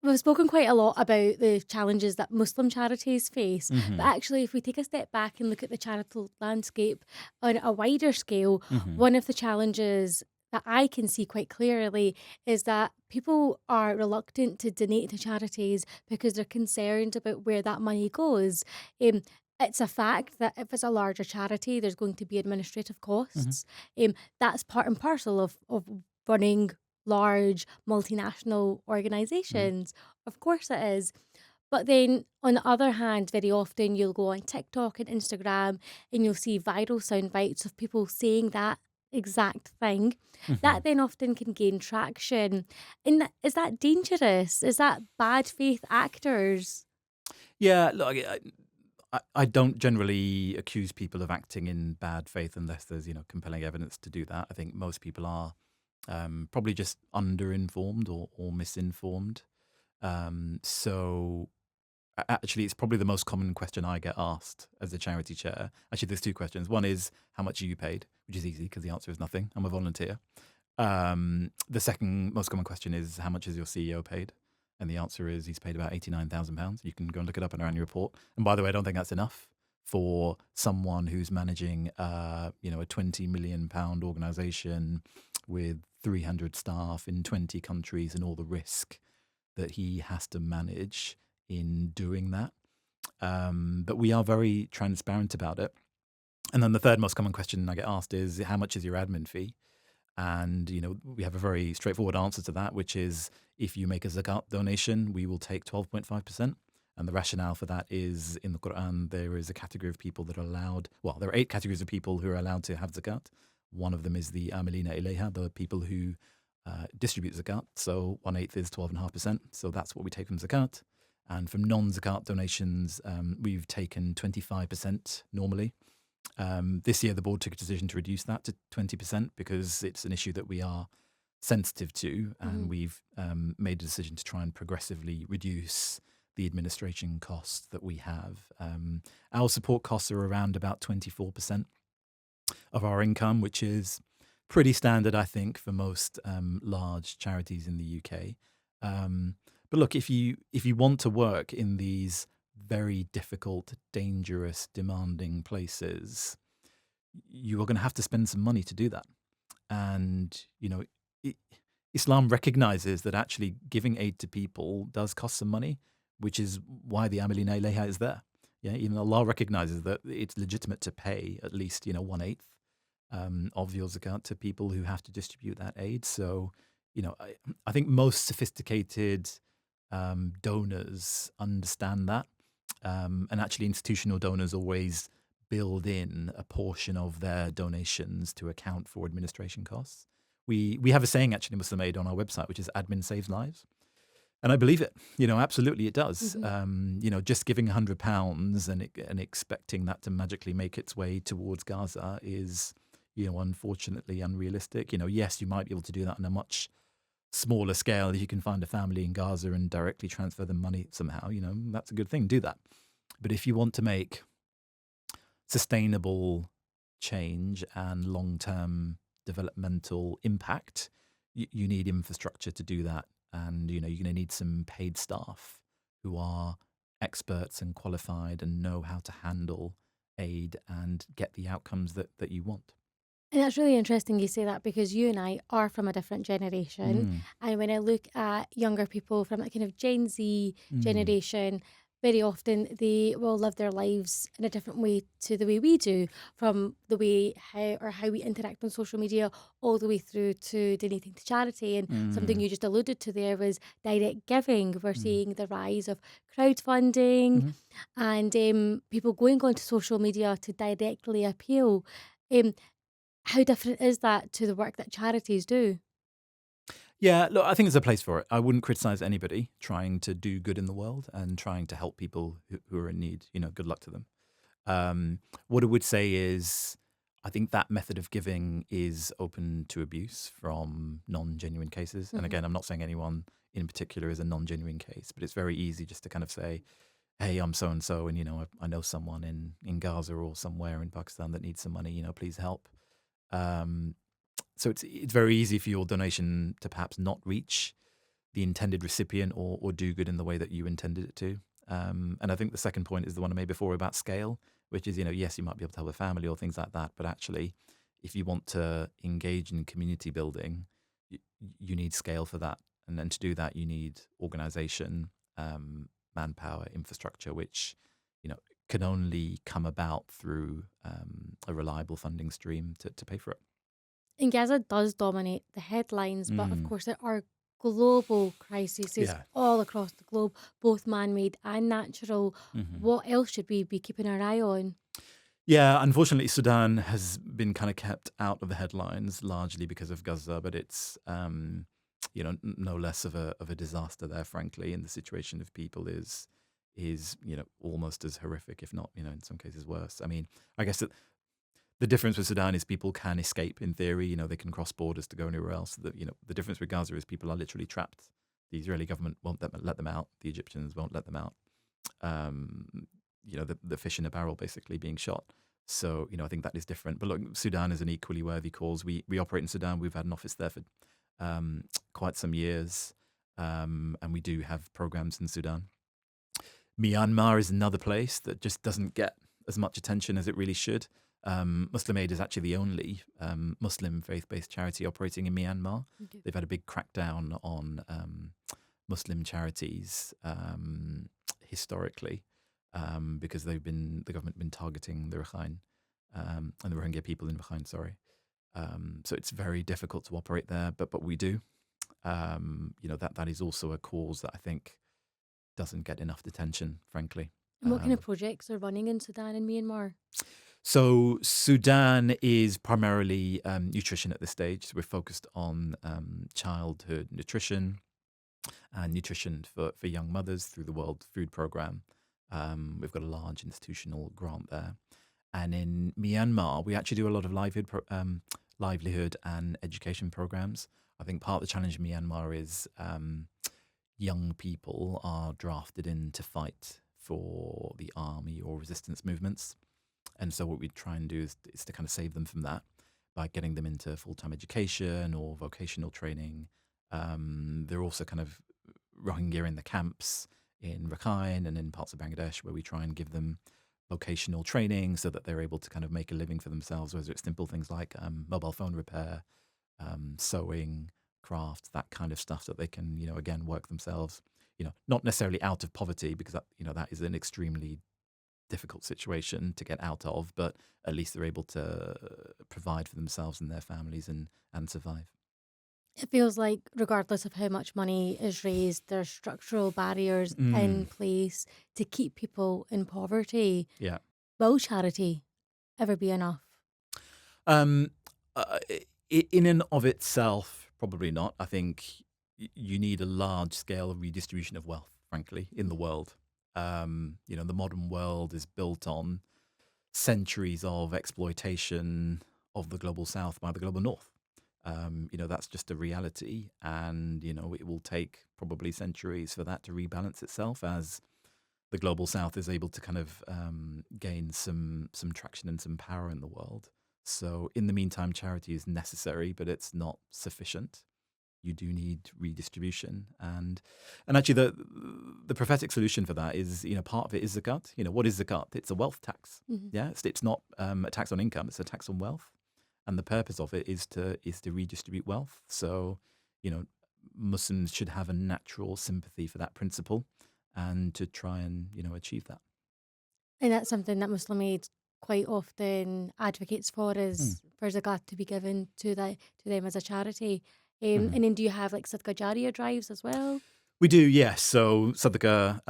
We've spoken quite a lot about the challenges that Muslim charities face, but Hmm. actually, if we take a step back and look at the charitable landscape on a wider scale, Hmm. one of the challenges that I can see quite clearly is that people are reluctant to donate to charities because they're concerned about where that money goes. Um, it's a fact that if it's a larger charity, there's going to be administrative Hmm. costs. That's part and parcel of running large multinational Hmm. organizations. Of course it is. But then on the other hand, very often you'll go on TikTok and Instagram and you'll see viral sound bites of people saying that exact thing. Hmm. That then often can gain traction. And is that dangerous? Is that bad faith actors? Yeah, look, I don't generally accuse people of acting in bad faith unless there's compelling evidence to do that. I think most people are probably just underinformed or misinformed. So actually, it's probably the most common question I get asked as a charity chair. Actually, there's two questions. One is, how much are you paid? Which is easy because the answer is nothing. I'm a volunteer. The second most common question is, how much is your CEO paid? And the answer is, he's paid about £89,000. You can go and look it up in our annual report. And by the way, I don't think that's enough for someone who's managing, a £20 million organisation with 300 staff in 20 countries and all the risk that he has to manage in doing that. But we are very transparent about it. And then the third most common question I get asked is, how much is your admin fee? And, we have a very straightforward answer to that, which is, if you make a zakat donation, we will take 12.5%. And the rationale for that is, in the Quran, there is a category of people that are allowed, well, there are 8 categories of people who are allowed to have zakat. One of them is the amilina ilayha, the people who distribute zakat. So 1/8 is 12.5%. So that's what we take from zakat. And from non-zakat donations, we've taken 25% normally. This year, the board took a decision to reduce that to 20% because it's an issue that we are sensitive to, and Mhm. we've made a decision to try and progressively reduce the administration costs that we have. Our support costs are around about 24% of our income, which is pretty standard, I think, for most large charities in the UK. But look, if you want to work in these very difficult, dangerous, demanding places, you are going to have to spend some money to do that. And, it, Islam recognizes that actually giving aid to people does cost some money, which is why the Amalina Ilayha is there. Yeah, even Allah recognizes that it's legitimate to pay at least, 1/8 of your zakat to people who have to distribute that aid. So, I think most sophisticated donors understand that. And actually, institutional donors always build in a portion of their donations to account for administration costs. We have a saying actually, Muslim Aid, on our website, which is admin saves lives. And I believe it. Absolutely it does. Just giving £100 and expecting that to magically make its way towards Gaza is, unfortunately unrealistic. Yes, you might be able to do that on a much smaller scale. If you can find a family in Gaza and directly transfer them money somehow, that's a good thing. Do that. But if you want to make sustainable change and long-term developmental impact, you need infrastructure to do that. And, you're going to need some paid staff who are experts and qualified and know how to handle aid and get the outcomes that you want. And that's really interesting you say that, because you and I are from a different generation. Mm, And when I look at younger people from that kind of Gen Z mm, generation, very often they will live their lives in a different way to the way we do, from the way how we interact on social media all the way through to donating to charity. And something mm, you just alluded to there was direct giving. We're mm, seeing the rise of crowdfunding mhm. and people going onto social media to directly appeal. Um, how different is that to the work that charities do? Yeah, look, I think there's a place for it. I wouldn't criticize anybody trying to do good in the world and trying to help people who are in need. Good luck to them. What I would say is, I think that method of giving is open to abuse from non-genuine cases. And Mhm. again, I'm not saying anyone in particular is a non-genuine case, but it's very easy just to kind of say, "Hey, I'm so and so, and I know someone in Gaza or somewhere in Pakistan that needs some money. Please help." Um, so it's very easy for your donation to perhaps not reach the intended recipient or do good in the way that you intended it to. And I think the second point is the one I made before about scale, which is, yes, you might be able to help a family or things like that. But actually, if you want to engage in community building, you, you need scale for that. And then to do that, you need organization, manpower, infrastructure, which, you know, can only come about through a reliable funding stream to pay for it. And Gaza does dominate the headlines, but of Mm, course there are global crises yeah. all across the globe, both man-made and natural. Hmm. What else should we be keeping our eye on? Yeah, unfortunately, Sudan has been kind of kept out of the headlines largely because of Gaza, but it's no less of a disaster there, frankly. And the situation of people is almost as horrific, if not in some cases worse. I mean, I guess that the difference with Sudan is people can escape in theory. They can cross borders to go anywhere else. The difference with Gaza is people are literally trapped. The Israeli government won't let them out. The Egyptians won't let them out. Um, the fish in a barrel basically being shot. So, I think that is different. But look, Sudan is an equally worthy cause. We operate in Sudan. We've had an office there for quite some years. And we do have programs in Sudan. Myanmar is another place that just doesn't get as much attention as it really should. Muslim Aid is actually the only Muslim faith-based charity operating in Myanmar. Okay. They've had a big crackdown on Muslim charities historically because the government been targeting the Rakhine and the Rohingya people in Rakhine. Sorry, so it's very difficult to operate there, but we do. That is also a cause that I think doesn't get enough attention, frankly. And what kind of projects are running in Sudan and Myanmar? So Sudan is primarily nutrition at this stage. So we're focused on childhood nutrition and nutrition for young mothers through the World Food Programme. We've got a large institutional grant there. And in Myanmar, we actually do a lot of livelihood and education programs. I think part of the challenge in Myanmar is young people are drafted in to fight for the army or resistance movements. And so what we try and do is to kind of save them from that by getting them into full-time education or vocational training. They're also kind of Rohingya in the camps in Rakhine and in parts of Bangladesh where we try and give them vocational training so that they're able to kind of make a living for themselves, whether it's simple things like mobile phone repair, sewing, crafts, that kind of stuff, that they can, again, work themselves, not necessarily out of poverty, because that is an extremely difficult situation to get out of, but at least they're able to provide for themselves and their families and survive. It feels like regardless of how much money is raised, there's structural barriers in Mm, place to keep people in poverty. yeah. Will charity ever be enough? Um, in and of itself, probably not. I think you need a large scale redistribution of wealth, frankly, in the world. The modern world is built on centuries of exploitation of the global south by the global north. That's just a reality. And, it will take probably centuries for that to rebalance itself as the global south is able to kind of gain some traction and some power in the world. So in the meantime, charity is necessary, but it's not sufficient. You do need redistribution, and actually the prophetic solution for that is, part of it is zakat. What is zakat? It's a wealth tax. Mhm. Yeah, it's not a tax on income; it's a tax on wealth, and the purpose of it is to redistribute wealth. So, you know, Muslims should have a natural sympathy for that principle, and to try and achieve that. And that's something that Muslim Aid quite often advocates for, Mm. is for zakat to be given to them as a charity. Mhm. And then do you have like Sadaqah Jariyah drives as well? We do, yes. So Sadaqah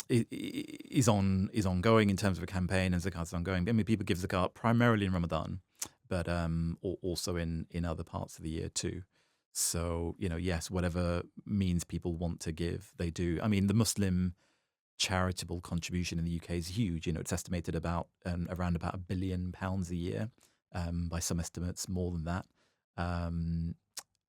is ongoing in terms of a campaign, and zakat is ongoing. I mean, people give zakat primarily in Ramadan, but also in other parts of the year too. So yes, whatever means people want to give, they do. I mean, the Muslim charitable contribution in the UK is huge. It's estimated about around about £1 billion a year, by some estimates more than that.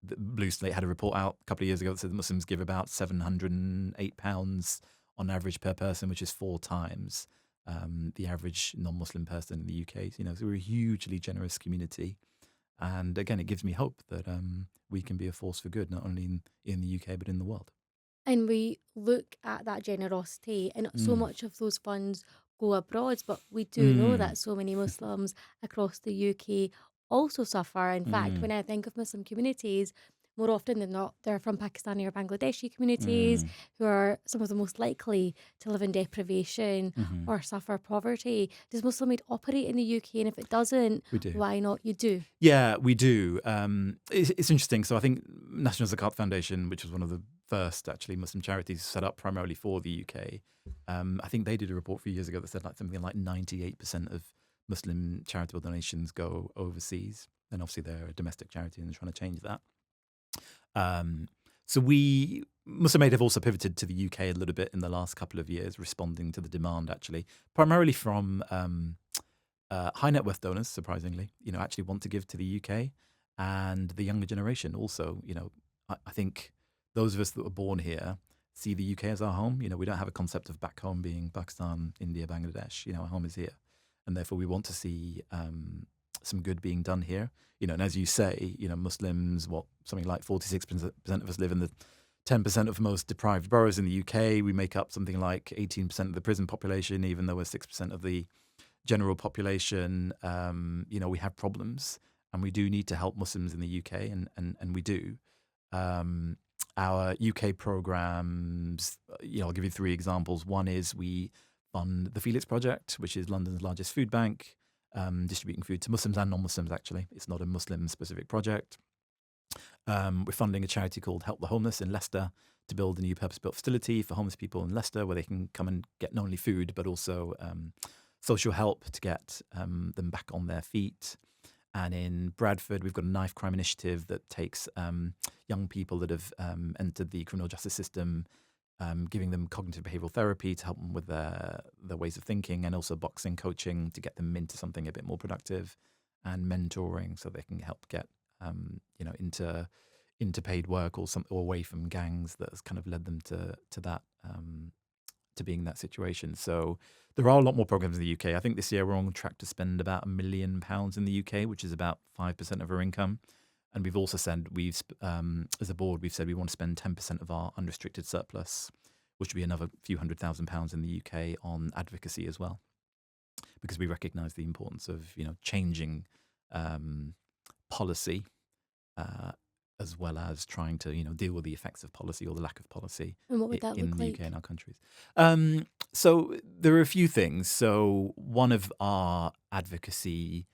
The Blue Slate had a report out a couple of years ago that said that Muslims give about £708 on average per person, which is 4 times the average non-Muslim person in the UK. So we're a hugely generous community. And again, it gives me hope that we can be a force for good, not only in the UK, but in the world. And we look at that generosity, and so Mm. much of those funds go abroad, but we do know Mm. that so many Muslims across the UK also suffer. In fact, when Mm. I think of Muslim communities, more often than not, they're from Pakistani or Bangladeshi communities Mm. who are some of the most likely to live in deprivation Mhm. or suffer poverty. Does Muslim Aid operate in the UK? And if it doesn't, We do. why not? You do. Yeah, we do. It's interesting. So I think National Zakat Foundation, which was one of the first actually Muslim charities set up primarily for the UK, I think they did a report a few years ago that said something like 98% of Muslim charitable donations go overseas. And obviously they're a domestic charity and they're trying to change that. So Muslim Aid have also pivoted to the UK a little bit in the last couple of years, responding to the demand actually, primarily from high net worth donors, surprisingly, actually want to give to the UK, and the younger generation also. I think those of us that were born here see the UK as our home. We don't have a concept of back home being Pakistan, India, Bangladesh. Our home is here, and therefore we want to see some good being done here. And as you say, Muslims, something like 46% of us live in the 10% of most deprived boroughs in the UK. We make up something like 18% of the prison population, even though we're 6% of the general population. We have problems, and we do need to help Muslims in the UK, and we do. Our UK programs, I'll give you 3 examples. One is we fund the Felix Project, which is London's largest food bank, distributing food to Muslims and non-Muslims, actually. It's not a Muslim-specific project. We're funding a charity called Help the Homeless in Leicester to build a new purpose-built facility for homeless people in Leicester, where they can come and get not only food, but also social help to get them back on their feet. And in Bradford, we've got a knife crime initiative that takes young people that have entered the criminal justice system, giving them cognitive behavioral therapy to help them with their ways of thinking, and also boxing coaching to get them into something a bit more productive, and mentoring so they can help get into paid work or away from gangs that has kind of led them to that, to being in that situation. So there are a lot more programs in the UK. I think this year we're on track to spend about £1 million in the UK, which is about 5% of our income. And we've also said as a board, we've said we want to spend 10% of our unrestricted surplus, which would be another few £100,000 in the UK, on advocacy as well, because we recognise the importance of changing policy as well as trying to deal with the effects of policy or the lack of policy And what would that in look the UK like? and our countries. So there are a few things. So one of our advocacy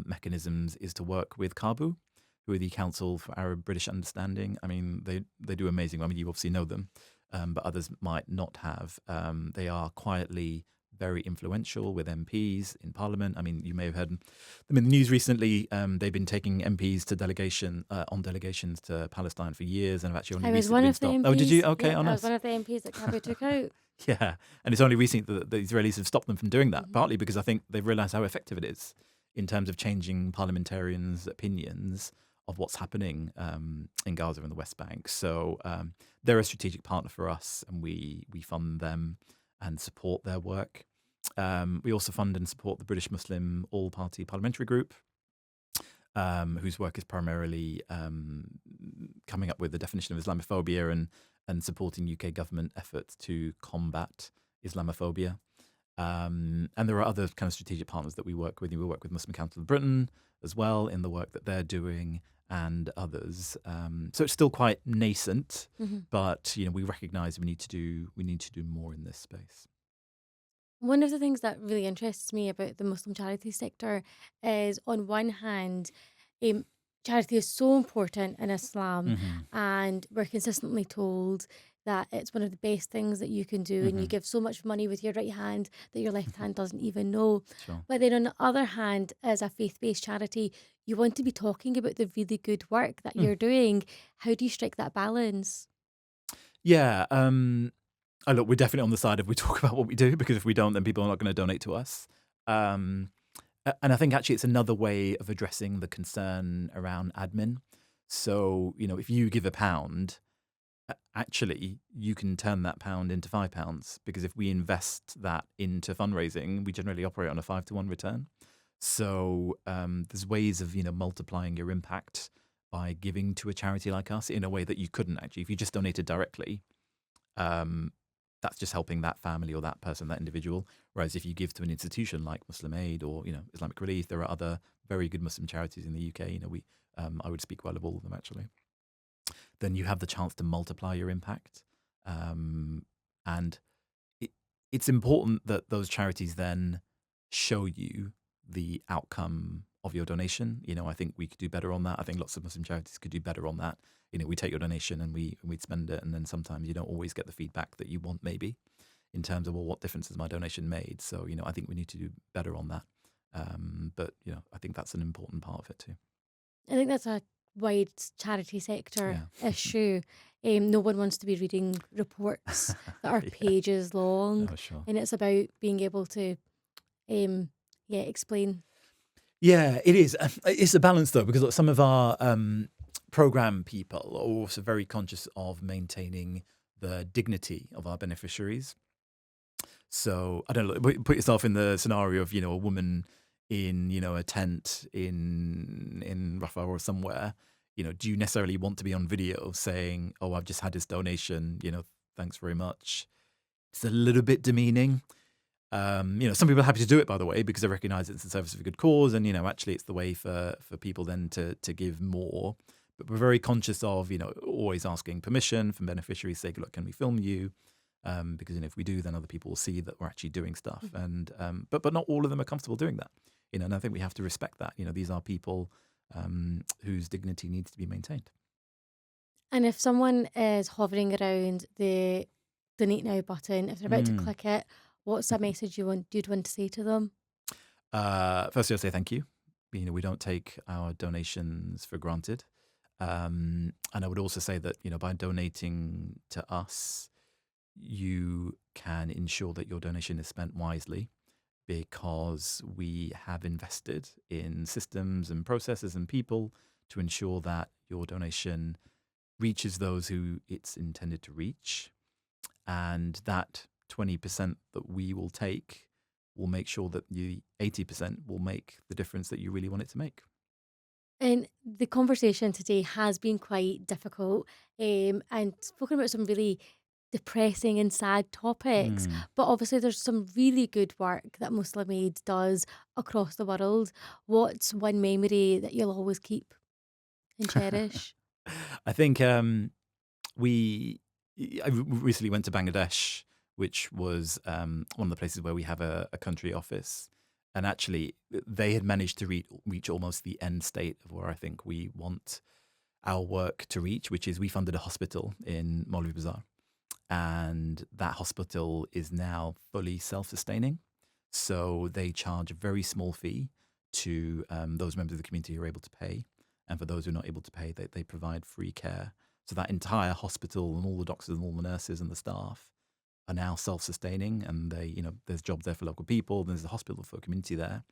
mechanisms is to work with CABU, who are the Council for Arab British Understanding. I mean, they do amazing. I mean, you obviously know them, but others might not have. They are quietly very influential with MPs in Parliament. I mean, you may have heard them in the news recently. They've been taking MPs to on delegations to Palestine for years, and have actually only I was recently one been of the stopped. Oh, did you? MPs. Okay, Yeah, on I was us. one of the MPs that Cabu took out. Yeah, and it's only recently that the Israelis have stopped them from doing that, Mhm. partly because I think they've realised how effective it is in terms of changing parliamentarians' opinions of what's happening in Gaza and the West Bank. So they're a strategic partner for us, and we fund them and support their work. We also fund and support the British Muslim All-Party Parliamentary Group, whose work is primarily coming up with the definition of Islamophobia and supporting UK government efforts to combat Islamophobia. And there are other kind of strategic partners that we work with. We work with Muslim Council of Britain as well in the work that they're doing, and others. So it's still quite nascent, Mhm. but we recognise we need to do more in this space. One of the things that really interests me about the Muslim charity sector is, on one hand, um, charity is so important in Islam, Hmm. and we're consistently told that it's one of the best things that you can do, and you Hmm. give so much money with your right hand that your left hand doesn't even know. Sure. But then, on the other hand, as a faith based charity, you want to be talking about the really good work that Mm. you're doing. How do you strike that balance? Yeah. Oh, look, we're definitely on the side of we talk about what we do, because if we don't, then people are not going to donate to us. Um, and I think actually it's another way of addressing the concern around admin. So, if you give £1, actually you can turn that pound into £5, because if we invest that into fundraising, we generally operate on a 5-to-1 return. So there's ways of multiplying your impact by giving to a charity like us in a way that you couldn't actually if you just donated directly. Um, that's just helping that family or that person, that individual. Whereas if you give to an institution like Muslim Aid or Islamic Relief, there are other very good Muslim charities in the UK. I would speak well of all of them actually. Then you have the chance to multiply your impact, and it, it's important that those charities then show you the outcome of your donation. I think we could do better on that. I think lots of Muslim charities could do better on that. We take your donation and we'd spend it, and then sometimes you don't always get the feedback that you want, maybe in terms of, well, what difference has my donation made? So I think we need to do better on that. But I think that's an important part of it too. I think that's a wide charity sector Yeah. issue. No one wants to be reading reports that are Yeah. pages long, Oh, sure. and it's about being able to, explain. Yeah, it is. It's a balance though, because some of our program people are also very conscious of maintaining the dignity of our beneficiaries. So I don't know. Put yourself in the scenario of a woman in a tent in Rafah or somewhere. Do you necessarily want to be on video saying, "Oh, I've just had this donation. Thanks very much." It's a little bit demeaning. Some people are happy to do it, by the way, because they recognise it's a service of a good cause, and actually it's the way for people then to give more. But we're very conscious of always asking permission from beneficiaries. Say, look, can we film you? Because if we do, then other people will see that we're actually doing stuff. Mhm. And but not all of them are comfortable doing that. And I think we have to respect that. These are people whose dignity needs to be maintained. And if someone is hovering around the donate now button, if they're about to Mm. click it, what's a message you'd want to say to them? Firstly, I'll say thank you. We don't take our donations for granted. And I would also say that by donating to us, you can ensure that your donation is spent wisely, because we have invested in systems and processes and people to ensure that your donation reaches those who it's intended to reach. And that 20% that we will take will make sure that the 80% will make the difference that you really want it to make. And the conversation today has been quite difficult, and spoken about some really depressing and sad topics. Mm. But obviously, there's some really good work that Muslim Aid does across the world. What's one memory that you'll always keep and cherish? I think we I recently went to Bangladesh, which was one of the places where we have a country office. And actually, they had managed to reach almost the end state of where I think we want our work to reach, which is we funded a hospital in Maulvi Bazaar. And that hospital is now fully self-sustaining. So they charge a very small fee to those members of the community who are able to pay. And for those who are not able to pay, they provide free care. So that entire hospital and all the doctors and all the nurses and the staff are now self-sustaining, and there's jobs there for local people. There's a hospital for a community there,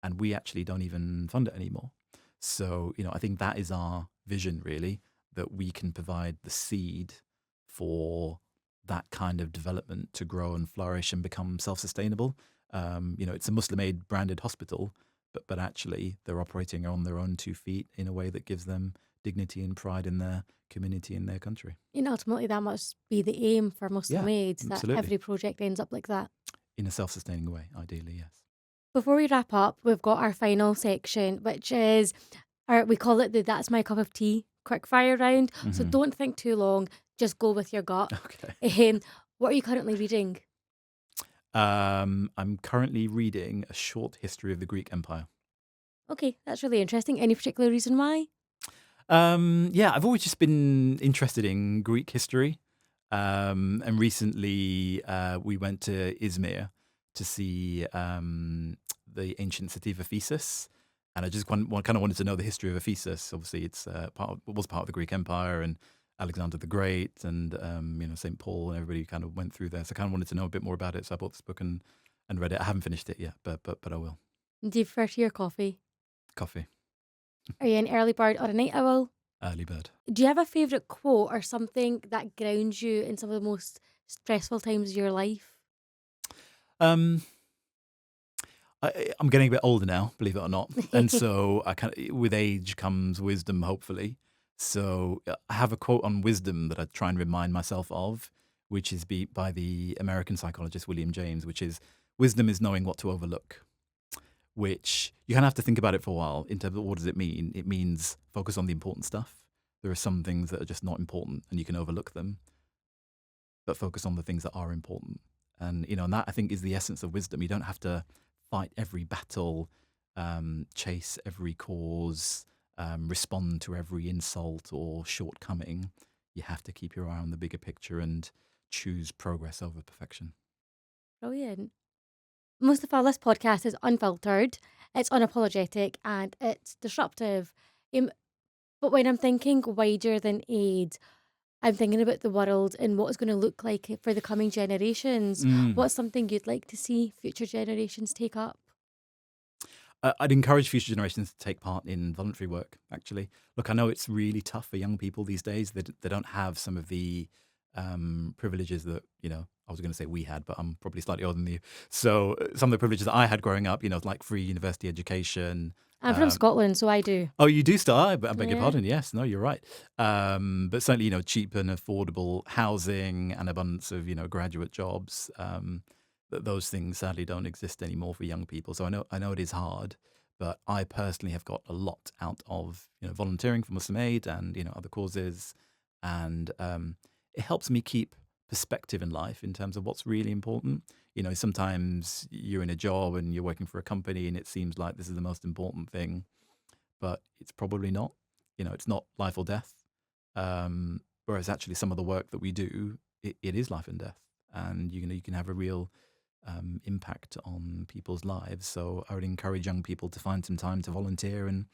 and we actually don't even fund it anymore. So I think that is our vision, really, that we can provide the seed for that kind of development to grow and flourish and become self-sustainable. It's a Muslim-aid branded hospital, but actually they're operating on their own 2 feet in a way that gives them dignity and pride in their community and their country. Ultimately, that must be the aim for Muslim Aid, that absolutely. every project ends up like that. In a self-sustaining way, ideally, yes. Before we wrap up, we've got our final section, which is, we call it the That's My Cup of Tea quickfire round. So don't think too long, just go with your gut. Okay. What are you currently reading? I'm currently reading A Short History of the Greek Empire. Okay, that's really interesting. Any particular reason why? I've always just been interested in Greek history. And recently we went to Izmir to see the ancient city of Ephesus. And I just kind of wanted to know the history of Ephesus. Obviously, it was part of the Greek Empire, and Alexander the Great, and St. Paul, and everybody kind of went through there. So I kind of wanted to know a bit more about it. So I bought this book and read it. I haven't finished it yet, but I will. Do you prefer tea or coffee? Coffee. Are you an early bird or a night owl? Early bird. Do you have a favourite quote or something that grounds you in some of the most stressful times of your life? I'm getting a bit older now, believe it or not, and so with age comes wisdom, hopefully. So I have a quote on wisdom that I try and remind myself of, which is by the American psychologist William James, which is, wisdom is knowing what to overlook. Which you kind of have to think about it for a while in terms of what does it mean? It means focus on the important stuff. There are some things that are just not important and you can overlook them, but focus on the things that are important. And and that I think is the essence of wisdom. You don't have to fight every battle, chase every cause, respond to every insult or shortcoming. You have to keep your eye on the bigger picture and choose progress over perfection. Brilliant. Mustafa, this podcast is unfiltered, it's unapologetic, and it's disruptive. But when I'm thinking wider than aid, I'm thinking about the world and what it's going to look like for the coming generations. What's something you'd like to see future generations take up? I'd encourage future generations to take part in voluntary work, actually. Look, I know it's really tough for young people these days. They don't have some of the privileges that, I was going to say we had, but I'm probably slightly older than you. So some of the privileges that I had growing up, like free university education. I'm from Scotland, so I do. Oh, you do still? I beg your pardon. Yes, no, you're right. But certainly, cheap and affordable housing and abundance of, graduate jobs. Those things sadly don't exist anymore for young people. So I know it is hard, but I personally have got a lot out of, volunteering for Muslim Aid and, other causes. And it helps me keep perspective in life in terms of what's really important. Sometimes you're in a job and you're working for a company and it seems like this is the most important thing, but it's probably not. It's not life or death. Whereas actually some of the work that we do, it is life and death. And you can have a real impact on people's lives. So I would encourage young people to find some time to volunteer and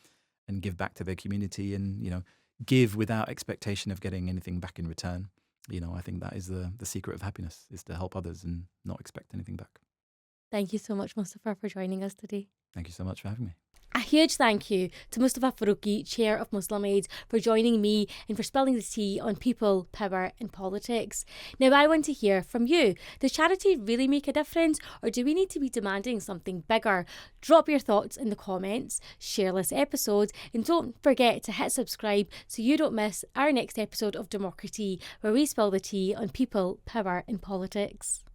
give back to their community and, give without expectation of getting anything back in return. I think that is the secret of happiness, is to help others and not expect anything back. Thank you so much, Mustafa, for joining us today. Thank you so much for having me. A huge thank you to Mustafa Faruqi, Chair of Muslim Aid, for joining me and for spilling the tea on people, power and politics. Now I want to hear from you. Does charity really make a difference, or do we need to be demanding something bigger? Drop your thoughts in the comments, share this episode, and don't forget to hit subscribe so you don't miss our next episode of DemocraTEA, where we spill the tea on people, power and politics.